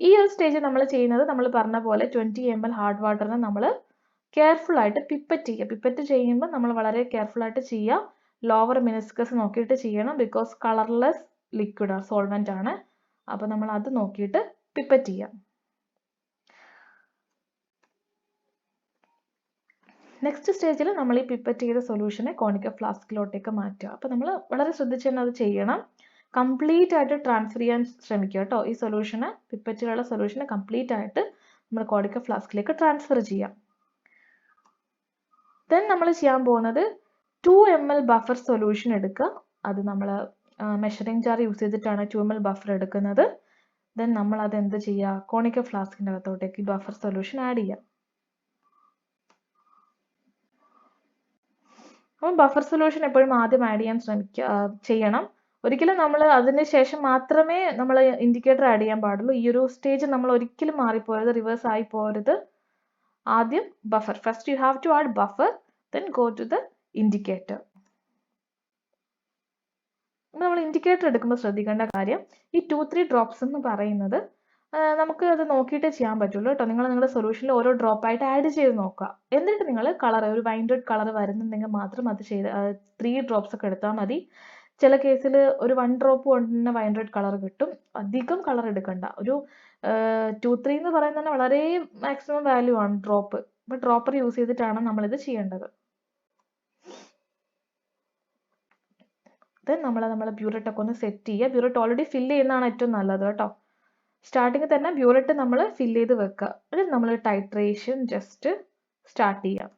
ഈ ഒരു സ്റ്റേജ് നമ്മൾ ചെയ്യുന്നത് നമ്മൾ പറഞ്ഞ പോലെ 20 ml ഹാർഡ് വാട്ടറിനെ നമ്മൾ കെയർഫുൾ ആയിട്ട് പിപ്പറ്റ് ചെയ്യുക. പിപ്പറ്റ് ചെയ്യുമ്പോൾ നമ്മൾ വളരെ കെയർഫുൾ ആയിട്ട് ചെയ്യുക. ലോവർ മിനിസ്കസ് നോക്കിയിട്ട് ചെയ്യണം, ബിക്കോസ് കളർലെസ് ലിക്വിഡ് സോൾവെന്റ് ആണ്. അപ്പോൾ നമ്മൾ അത് നോക്കിയിട്ട് പിപ്പറ്റ് ചെയ്യാം. നെക്സ്റ്റ് സ്റ്റേജിൽ നമ്മൾ ഈ പിപ്പറ്റ് ചെയ്ത സൊല്യൂഷനെ കോണിക്കൽ ഫ്ലാസ്കിലോട്ടേക്ക് മാറ്റുക. അപ്പോൾ നമ്മൾ വളരെ ശ്രദ്ധിച്ച് തന്നെ അത് ചെയ്യണം. കംപ്ലീറ്റ് ആയിട്ട് ട്രാൻസ്ഫർ ചെയ്യാൻ ശ്രമിക്കുക കേട്ടോ. ഈ സൊല്യൂഷന്, പിപ്പറ്റിലുള്ള സൊല്യൂഷനെ കംപ്ലീറ്റ് ആയിട്ട് നമ്മൾ കോണിക്കൽ ഫ്ലാസ്കിലേക്ക് ട്രാൻസ്ഫർ ചെയ്യാം. ദെൻ നമ്മൾ ചെയ്യാൻ പോകുന്നത് 2 ml ബഫർ സൊല്യൂഷൻ എടുക്കുക. അത് നമ്മൾ മെഷറിംഗ് ജാർ യൂസ് ചെയ്തിട്ടാണ് 2 ml ബഫർ എടുക്കുന്നത്. ദെൻ നമ്മൾ അത് എന്ത് ചെയ്യുക, കോണിക്കൽ ഫ്ലാസ്കിൻ്റെ അകത്തോട്ടേക്ക് ബഫർ സൊല്യൂഷൻ ആഡ് ചെയ്യാം. അപ്പം ബഫർ സൊല്യൂഷൻ എപ്പോഴും ആദ്യം ആഡ് ചെയ്യാൻ ചെയ്യണം. ഒരിക്കലും നമ്മൾ അതിന് ശേഷം മാത്രമേ നമ്മൾ ഇൻഡിക്കേറ്റർ ആഡ് ചെയ്യാൻ പാടുള്ളൂ. ഈ ഒരു സ്റ്റേജ് നമ്മൾ ഒരിക്കലും മാറിപ്പോരുത്, റിവേഴ്സ് ആയി പോരുത്. ആദ്യം buffer, first you have to add buffer, then go to the indicator. നമ്മൾ ഇൻഡിക്കേറ്റർ എടുക്കുമ്പോൾ ശ്രദ്ധിക്കേണ്ട കാര്യം, ഈ 2-3 ഡ്രോപ്സ് എന്ന് പറയുന്നത് നമുക്ക് അത് നോക്കിയിട്ട് ചെയ്യാൻ പറ്റുള്ളൂ കേട്ടോ. നിങ്ങൾ നിങ്ങളുടെ സൊല്യൂഷനിൽ ഓരോ ഡ്രോപ്പ് ആയിട്ട് ആഡ് ചെയ്ത് നോക്കുക. എന്നിട്ട് നിങ്ങൾ കളർ, ഒരു വൈൻ റെഡ് കളർ വരുന്നുണ്ടെങ്കിൽ മാത്രം അത് ചെയ്ത് 3 ഡ്രോപ്സ് ഒക്കെ എടുത്താൽ മതി. ചില കേസിൽ ഒരു 1 ഡ്രോപ്പ് കൊണ്ട് തന്നെ വൈൻ റെഡ് കളർ കിട്ടും. അധികം കളർ എടുക്കണ്ട. ഒരു 2-3 എന്ന് പറയുന്നത് തന്നെ വളരെ മാക്സിമം വാല്യൂ ആണ് ഡ്രോപ്പ്. അപ്പോൾ ഡ്രോപ്പർ യൂസ് ചെയ്തിട്ടാണ് നമ്മളിത് ചെയ്യേണ്ടത്. ദെൻ നമ്മളെ ബ്യൂററ്റ് ഒക്കെ ഒന്ന് സെറ്റ് ചെയ്യുക. ബ്യൂററ്റ് ഓൾറെഡി ഫില്ല് ചെയ്യുന്നതാണ് ഏറ്റവും നല്ലത് കേട്ടോ. സ്റ്റാർട്ടിങ്ങിൽ തന്നെ ബ്യൂററ്റ് നമ്മൾ ഫില്ല് ചെയ്ത് വെക്കുക. എന്നിട്ട് നമ്മൾ ടൈട്രേഷൻ ജസ്റ്റ് സ്റ്റാർട്ട് ചെയ്യാം.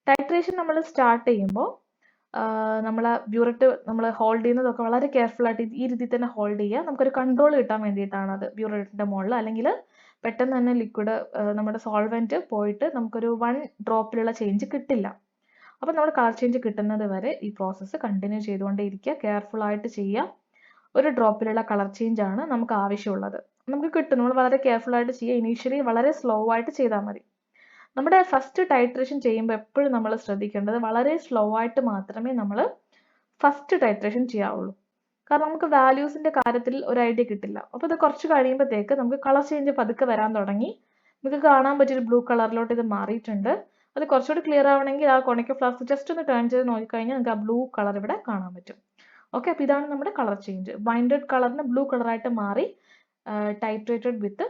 ടൈട്രേഷൻ നമ്മൾ സ്റ്റാർട്ട് ചെയ്യുമ്പോൾ നമ്മൾ ബ്യൂററ്റ് നമ്മൾ ഹോൾഡ് ചെയ്യുന്നതൊക്കെ വളരെ കെയർഫുൾ ആയിട്ട് ഈ രീതിയിൽ തന്നെ ഹോൾഡ് ചെയ്യുക. നമുക്കൊരു കൺട്രോൾ കിട്ടാൻ വേണ്ടിയിട്ടാണ് അത് ബ്യൂററ്റിൻ്റെ മുകളിൽ. അല്ലെങ്കിൽ പെട്ടെന്ന് തന്നെ ലിക്വിഡ് നമ്മുടെ സോൾവെൻറ്റ് പോയിട്ട് നമുക്കൊരു 1 ഡ്രോപ്പിലുള്ള ചേഞ്ച് കിട്ടില്ല. അപ്പോൾ നമ്മൾ കളർ ചേഞ്ച് കിട്ടുന്നത് വരെ ഈ പ്രോസസ്സ് കണ്ടിന്യൂ ചെയ്തുകൊണ്ടേയിരിക്കുക. കെയർഫുൾ ആയിട്ട് ചെയ്യുക. ഒരു ഡ്രോപ്പിലുള്ള കളർ ചേഞ്ച് ആണ് നമുക്ക് ആവശ്യമുള്ളത്. നമുക്ക് കിട്ടും, നമ്മൾ വളരെ കെയർഫുൾ ആയിട്ട് ചെയ്യുക. ഇനീഷ്യലി വളരെ സ്ലോ ആയിട്ട് ചെയ്താൽ മതി. നമ്മുടെ ഫസ്റ്റ് ടൈട്രേഷൻ ചെയ്യുമ്പോൾ എപ്പോഴും നമ്മൾ ശ്രദ്ധിക്കേണ്ടത് വളരെ സ്ലോ ആയിട്ട് മാത്രമേ നമ്മൾ ഫസ്റ്റ് ടൈട്രേഷൻ ചെയ്യാവുള്ളൂ. കാരണം നമുക്ക് വാല്യൂസിൻ്റെ കാര്യത്തിൽ ഒരു ഐഡിയ കിട്ടില്ല. അപ്പോൾ ഇത് കുറച്ച് കഴിയുമ്പോഴത്തേക്ക് നമുക്ക് കളർ ചേഞ്ച് പതുക്കെ വരാൻ തുടങ്ങി. നമുക്ക് കാണാൻ പറ്റിയൊരു ബ്ലൂ കളറിലോട്ട് ഇത് മാറിയിട്ടുണ്ട്. അത് കുറച്ചുകൂടി ക്ലിയർ ആവണമെങ്കിൽ ആ കോണിക്കൽ ഫ്ലാസ്ക് ജസ്റ്റ് ഒന്ന് ടേൺ ചെയ്ത് നോക്കിക്കഴിഞ്ഞാൽ നമുക്ക് ആ ബ്ലൂ കളർ ഇവിടെ കാണാൻ പറ്റും. ഓക്കെ, അപ്പോൾ ഇതാണ് നമ്മുടെ കളർ ചേഞ്ച്. വൈൻ റെഡ് കളറിന് ബ്ലൂ കളറായിട്ട് മാറി, ടൈട്രേറ്റഡ് വിത്ത്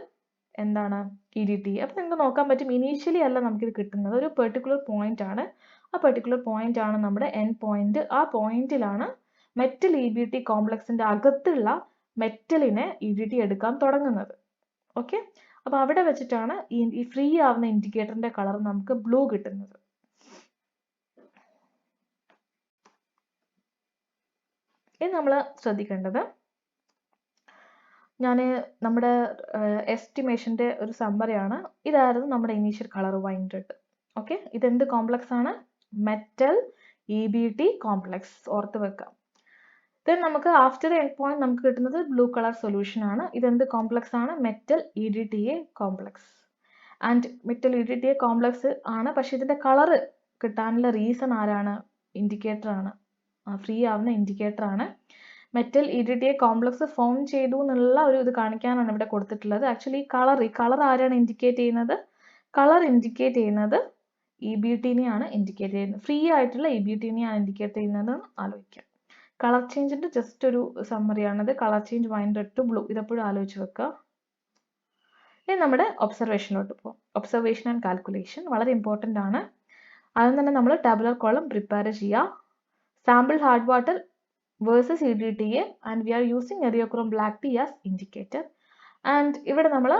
എന്താണ് EDTA. അപ്പോൾ നിങ്ങൾക്ക് നോക്കാൻ പറ്റും, ഇനീഷ്യലി അല്ല നമുക്കിത് കിട്ടുന്നത്, ഒരു പെർട്ടിക്കുലർ പോയിന്റ് ആണ്. ആ പെർട്ടിക്കുലർ പോയിന്റ് ആണ് നമ്മുടെ എൻ പോയിന്റ്. ആ പോയിന്റിലാണ് മെറ്റൽ EBT കോംപ്ലക്സിന്റെ അകത്തുള്ള മെറ്റലിനെ EDT എടുക്കാൻ തുടങ്ങുന്നത്. ഓക്കെ, അപ്പോൾ അവിടെ വെച്ചിട്ടാണ് ഈ ഫ്രീ ആവുന്ന ഇൻഡിക്കേറ്ററിന്റെ കളർ നമുക്ക് ബ്ലൂ കിട്ടുന്നത്. ഇനി നമ്മൾ ശ്രദ്ധിക്കേണ്ടത്, ഞാൻ നമ്മുടെ എസ്റ്റിമേഷൻ്റെ ഒരു സമ്മറിയാണ്. ഇതായിരുന്നു നമ്മുടെ initial colour wine red. Okay, ഇതെന്ത് കോംപ്ലക്സ് ആണ്? മെറ്റൽ EBT കോംപ്ലക്സ്, ഓർത്ത് വെക്കാം. ദെൻ നമുക്ക് ആഫ്റ്റർ എൻഡ് പോയിന്റ് നമുക്ക് കിട്ടുന്നത് ബ്ലൂ കളർ സൊല്യൂഷൻ ആണ്. ഇതെന്ത് കോംപ്ലക്സ് ആണ്? Metal EDTA complex. And metal EDTA complex ആണ്, പക്ഷെ ഇതിന്റെ കളർ കിട്ടാനുള്ള റീസൺ ആരാണ്? ഇൻഡിക്കേറ്റർ ആണ്, ഫ്രീ ആവുന്ന ഇൻഡിക്കേറ്റർ ആണ്. മെറ്റൽ EDTA കോംപ്ലക്സ് ഫോം ചെയ്തു എന്നുള്ള ഒരു ഇത് കാണിക്കാനാണ് ഇവിടെ കൊടുത്തിട്ടുള്ളത്. ആക്ച്വലി ഈ കളർ ആരാണ് ഇൻഡിക്കേറ്റ് ചെയ്യുന്നത്? കളർ ഇൻഡിക്കേറ്റ് ചെയ്യുന്നത് EBT-നെയാണ് ഇൻഡിക്കേറ്റ് ചെയ്യുന്നത്. ഫ്രീ ആയിട്ടുള്ള EBT-നെയാണ് ഇൻഡിക്കേറ്റ് ചെയ്യുന്നതെന്ന് ആലോചിക്കാം. കളർ ചേഞ്ചിന്റെ ജസ്റ്റ് ഒരു സമ്മറിയാണത്. Colour change wine red to blue, ഇതെപ്പോഴും ആലോചിച്ച് വെക്കുക. ഇനി നമ്മുടെ ഒബ്സർവേഷനിലോട്ട് പോകും. ഒബ്സർവേഷൻ ആൻഡ് കാൽക്കുലേഷൻ വളരെ ഇമ്പോർട്ടൻ്റ് ആണ്. ആദ്യം തന്നെ നമ്മൾ ടാബുലർ കോളം പ്രിപ്പയർ ചെയ്യുക. Sample hard water versus EDTA and we are using eriochrome black T as indicator. And ഇവിടെ നമ്മൾ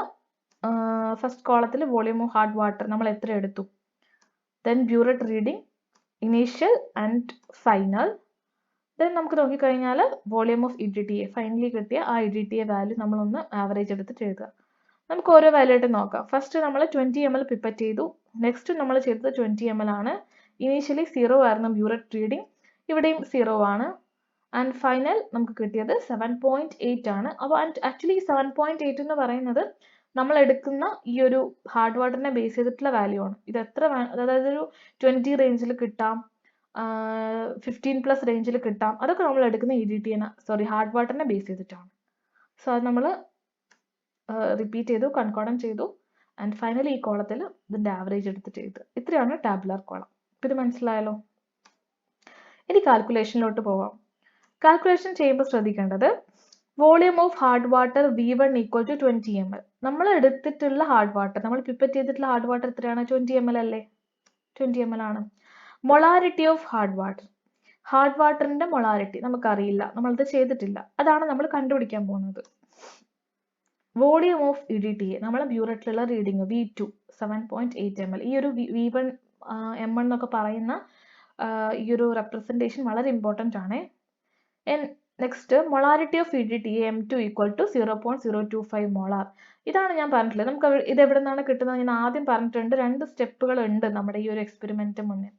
ഫസ്റ്റ് കോളത്തിൽ വോളിയം ഓഫ് ഹാർഡ് വാട്ടർ നമ്മൾ എത്ര എടുത്തു, then burette reading initial and final. Then നമുക്ക് നോക്കിക്കഴിഞ്ഞാൽ വോളിയം ഓഫ് EDTA, ഫൈനലി കിട്ടിയ ആ EDTA വാല്യൂ നമ്മളൊന്ന് ആവറേജ് എടുത്തിട്ട് എഴുതുക. നമുക്ക് ഓരോ വാല്യൂ ആയിട്ട് നോക്കാം. ഫസ്റ്റ് നമ്മൾ 20 ml പിപ്പറ്റ് ചെയ്തു. നെക്സ്റ്റ് നമ്മൾ ചെയ്തത് 20 ml ആണ്. ഇനീഷ്യലി 0 ആയിരുന്നു ബ്യൂററ്റ് റീഡിങ്, ഇവിടെയും 0 ആണ്. ആൻഡ് ഫൈനൽ നമുക്ക് കിട്ടിയത് 7.8 ആണ്. അപ്പോൾ ആക്ച്വലി 7.8 എന്ന് പറയുന്നത് നമ്മൾ എടുക്കുന്ന ഈ ഒരു ഹാർഡ് വാട്ടറിനെ ബേസ് ചെയ്തിട്ടുള്ള വാല്യൂ ആണ്. ഇത് എത്ര അതായത് ഒരു 20 റേഞ്ചിൽ കിട്ടാം, 15+ റേഞ്ചിൽ കിട്ടാം. അതൊക്കെ നമ്മൾ എടുക്കുന്ന ഹാർഡ് വാട്ടറിനെ ബേസ് ചെയ്തിട്ടാണ്. സോ അത് നമ്മൾ റിപ്പീറ്റ് ചെയ്തു, കൺകോർഡൻ ചെയ്തു, ആൻഡ് ഫൈനലി ഈ കോളത്തിൽ ഇതിന്റെ ആവറേജ് എടുത്തിട്ട് ചെയ്തു. ഇത്രയാണ് ടാബുലാർ കോളം. ഇത് മനസ്സിലായല്ലോ. ഇനി കാൽക്കുലേഷനിലോട്ട് പോവാം. കാൽക്കുലേഷൻ ചെയ്യുമ്പോൾ ശ്രദ്ധിക്കേണ്ടത് volume of hard water V1 equal to 20 ml. നമ്മൾ എടുത്തിട്ടുള്ള ഹാർഡ് വാട്ടർ, നമ്മൾ പിപ്പറ്റ് ചെയ്തിട്ടുള്ള ഹാർഡ് വാട്ടർ എത്രയാണ്? 20 ml അല്ലേ? 20 ml ആണ്. Molarity of hard water, hard വാട്ടറിന്റെ മൊളാരിറ്റി നമുക്കറിയില്ല, നമ്മളത് ചെയ്തിട്ടില്ല. അതാണ് നമ്മൾ കണ്ടുപിടിക്കാൻ പോകുന്നത്. വോളിയം ഓഫ് EDTA, നമ്മളെ ബ്യൂററ്റിലുള്ള റീഡിങ് V2 7.8 ml. ഈ ഒരു V1 M1 എന്നൊക്കെ പറയുന്ന ഈ ഒരു റെപ്രസെൻറ്റേഷൻ വളരെ ഇമ്പോർട്ടൻ്റ് ആണ്. Next molarity of EDTA M2 equal to 0.025 molar. ഇതാണ് ഞാൻ പറഞ്ഞിട്ടുള്ളത്. നമുക്ക് ഇത് എവിടെ നിന്നാണ് കിട്ടുന്നത്? ഞാൻ ആദ്യം പറഞ്ഞിട്ടുണ്ട്, 2 സ്റ്റെപ്പുകൾ ഉണ്ട് നമ്മുടെ ഈ ഒരു എക്സ്പെരിമെന്റ് മുന്നേ.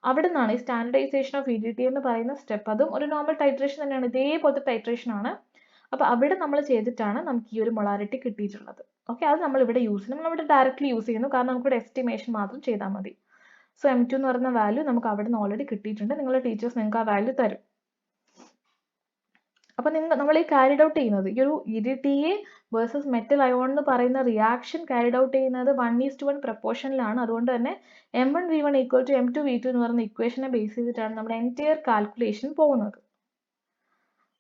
അവിടെ നിന്നാണ് ഈ സ്റ്റാൻഡർഡൈസേഷൻ ഓഫ് EDTA എന്ന് പറയുന്ന സ്റ്റെപ്പ്. അതും ഒരു നോർമൽ ടൈട്രേഷൻ തന്നെയാണ്, ഇതേപോലത്തെ ടൈട്രേഷൻ ആണ്. അപ്പോൾ അവിടെ നമ്മൾ ചെയ്തിട്ടാണ് നമുക്ക് ഈ ഒരു മൊളാരിറ്റി കിട്ടിയിട്ടുള്ളത്. ഓക്കെ, അത് നമ്മൾ ഇവിടെ യൂസ് ചെയ്യുന്നു. നമ്മളിവിടെ ഡയറക്റ്റ്ലി യൂസ് ചെയ്യുന്നു, കാരണം നമുക്കിവിടെ എസ്റ്റിമേഷൻ മാത്രം ചെയ്താൽ മതി. സോ M2 എന്ന് പറയുന്ന വാല്യൂ നമുക്ക് അവിടെ നിന്ന് ഓൾറെഡി കിട്ടിയിട്ടുണ്ട്. നിങ്ങളുടെ ടീച്ചേഴ്സ് നിങ്ങൾക്ക് ആ വാല്യൂ തരും. അപ്പോൾ നമ്മൾ ഈ ക്യാരിഡ് ഔട്ട് ചെയ്യുന്നത് ഈ ഒരു EDTA വേഴ്സസ് മെറ്റൽ അയോൺ എന്ന് പറയുന്ന റിയാക്ഷൻ ക്യാരിഡ് ഔട്ട് ചെയ്യുന്നത് 1:1 പ്രപ്പോർഷനിലാണ്. അതുകൊണ്ട് തന്നെ M1V1 ഈക്വൽ ടു M2V2 എന്ന് പറയുന്ന ഇക്വേഷനെ ബേസ് ചെയ്തിട്ടാണ് നമ്മുടെ എൻറ്റയർ കാൽക്കുലേഷൻ പോകുന്നത്.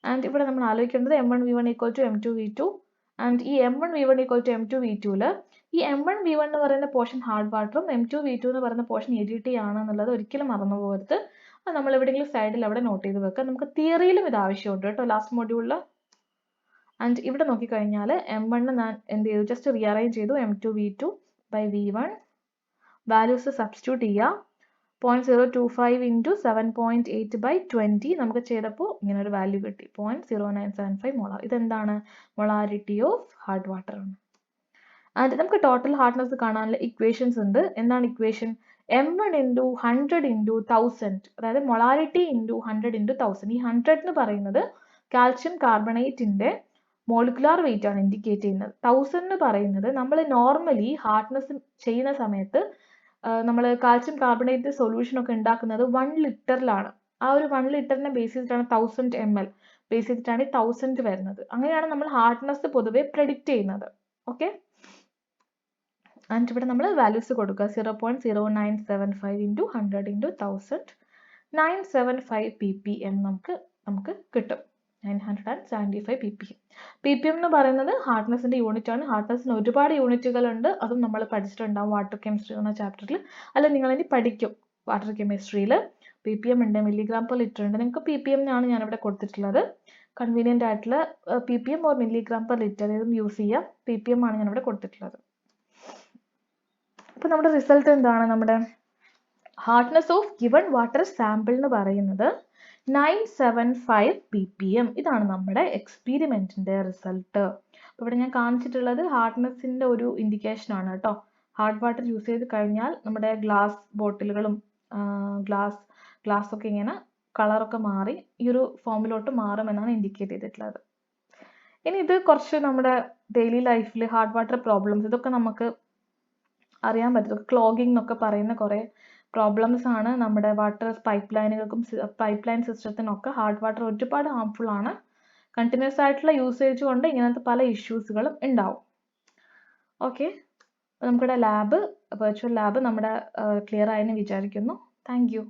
ആൻഡ് ഇവിടെ നമ്മൾ ആലോചിക്കേണ്ടത് M1V1 equal to M2V2, and ഈ M1V1 ഈക്വൽ ടു M2V2ൽ ഈ M1V1 എന്ന് പറയുന്ന പോർഷൻ ഹാർഡ് വാട്ടറും M2V2 എന്ന് പറയുന്ന പോർഷൻ EDTA ആണെന്നുള്ളത് ഒരിക്കലും മറന്നു പോകരുത്. അത് നമ്മൾ എവിടെയെങ്കിലും സൈഡിൽ അവിടെ നോട്ട് ചെയ്ത് വെക്കുക. നമുക്ക് തിയറിയിലും ഇത് ആവശ്യമുണ്ട് കേട്ടോ, ലാസ്റ്റ് മോഡ്യൂളിൽ. ആൻഡ് ഇവിടെ നോക്കിക്കഴിഞ്ഞാൽ M1 ഞാൻ എന്ത് ചെയ്തു, ജസ്റ്റ് റീഅറേഞ്ച് ചെയ്തു. M2V2 by V1 values substitute ചെയ്യുക. 0.025 ഇൻറ്റു 7.8 ബൈ 20 നമുക്ക് ചെയ്തപ്പോൾ ഇങ്ങനെ ഒരു വാല്യൂ കിട്ടി, 0.0975 മോളാർ. ഇതെന്താണ്? മൊളാരിറ്റി ഓഫ് ഹാർഡ് വാട്ടർ ആണ്. ആൻഡ് നമുക്ക് ടോട്ടൽ ഹാർഡ്നെസ് കാണാനുള്ള ഇക്വേഷൻസ് ഉണ്ട്. എന്താണ് ഇക്വേഷൻ? M1 ഇൻറ്റു 100 ഇൻറ്റു 1000, അതായത് മൊളാരിറ്റി ഇൻറ്റു 100 ഇൻറ്റു 1000. ഈ 100 എന്ന് പറയുന്നത് കാൽഷ്യം കാർബണേറ്റിന്റെ മോളിക്കുലാർ വെയിറ്റ് ആണ് ഇൻഡിക്കേറ്റ് ചെയ്യുന്നത്. 1000 എന്ന് പറയുന്നത് നമ്മൾ നോർമലി ഹാർഡ്നെസ് ചെയ്യുന്ന സമയത്ത് നമ്മൾ കാൽഷ്യം കാർബണേറ്റ് സൊല്യൂഷൻ ഒക്കെ ഉണ്ടാക്കുന്നത് 1 ലിറ്ററിലാണ്. ആ ഒരു 1 ലിറ്ററിനെ ബേസ് ചെയ്തിട്ടാണ് 1000 ml ബേസ് ചെയ്തിട്ടാണ് 1000 വരുന്നത്. അങ്ങനെയാണ് നമ്മൾ ഹാർഡ്നെസ് പൊതുവെ പ്രെഡിക്റ്റ് ചെയ്യുന്നത്. ഓക്കെ, ആൻഡ് ഇവിടെ നമ്മൾ വാല്യൂസ് കൊടുക്കുക. 0.0975 ഇൻറ്റു 100 ഇൻറ്റു 1000, 975 ppm നമുക്ക് കിട്ടും. 975 ppm. ppm എന്ന് പറയുന്നത് ഹാർഡ്നെസിന്റെ യൂണിറ്റ് ആണ്. ഹാർഡ്നെസ്സിന് ഒരുപാട് യൂണിറ്റുകൾ ഉണ്ട്, അതും നമ്മൾ പഠിച്ചിട്ടുണ്ടാവും വാട്ടർ കെമിസ്ട്രി എന്ന ചാപ്റ്ററിൽ. അല്ല, നിങ്ങൾ ഇനി പഠിക്കും വാട്ടർ കെമിസ്ട്രിയിൽ. ppm ഉണ്ട്, മില്ലിഗ്രാം പെർ ലിറ്റർ ഉണ്ട്. നിങ്ങൾക്ക് ppm ആണ് ഞാനിവിടെ കൊടുത്തിട്ടുള്ളത്. കൺവീനിയൻ്റ് ആയിട്ടുള്ള ppm or milligram per litre ഏതും യൂസ് ചെയ്യാം. ppm ആണ് ഞാനിവിടെ കൊടുത്തിട്ടുള്ളത്. അപ്പോൾ നമ്മുടെ റിസൾട്ട് എന്താണ്? നമ്മുടെ hardness of given water sample എന്ന് പറയുന്നത് 975 ppm. ഇതാണ് നമ്മുടെ എക്സ്പെരിമെന്റിന്റെ റിസൾട്ട്. അപ്പോൾ ഇവിടെ ഞാൻ കാണിച്ചിട്ടുള്ളത് ഹാർഡ്നെസ്സിന്റെ ഒരു ഇൻഡിക്കേഷൻ ആണ് കേട്ടോ. ഹാർഡ് വാട്ടർ യൂസ് ചെയ്ത് കഴിഞ്ഞാൽ നമ്മുടെ ഗ്ലാസ് ബോട്ടിലുകളും ഗ്ലാസ് ഒക്കെ ഇങ്ങനെ കളറൊക്കെ മാറി ഈ ഒരു ഫോമിലോട്ട് മാറുമെന്നാണ് ഇൻഡിക്കേറ്റ് ചെയ്തിട്ടുള്ളത്. ഇനി ഇത് കുറച്ച് നമ്മുടെ ഡെയിലി ലൈഫിൽ ഹാർഡ് വാട്ടർ പ്രോബ്ലംസ് ഇതൊക്കെ നമുക്ക് അറിയാൻ പറ്റും. ക്ലോഗിംഗ് എന്നൊക്കെ പറയുന്ന കുറേ പ്രോബ്ലംസ് ആണ് നമ്മുടെ വാട്ടർ പൈപ്പ് ലൈനുകൾക്കും പൈപ്പ് ലൈൻ സിസ്റ്റത്തിനൊക്കെ ഹാർഡ് വാട്ടർ ഒരുപാട് ഹാർംഫുൾ ആണ്. കണ്ടിന്യൂസ് ആയിട്ടുള്ള യൂസേജ് കൊണ്ട് ഇങ്ങനത്തെ പല ഇഷ്യൂസുകളും ഉണ്ടാവും. ഓക്കെ, നമുക്കിവിടെ വെർച്വൽ ലാബ് നമ്മുടെ ക്ലിയർ ആയെന്ന് വിചാരിക്കുന്നു. Thank you.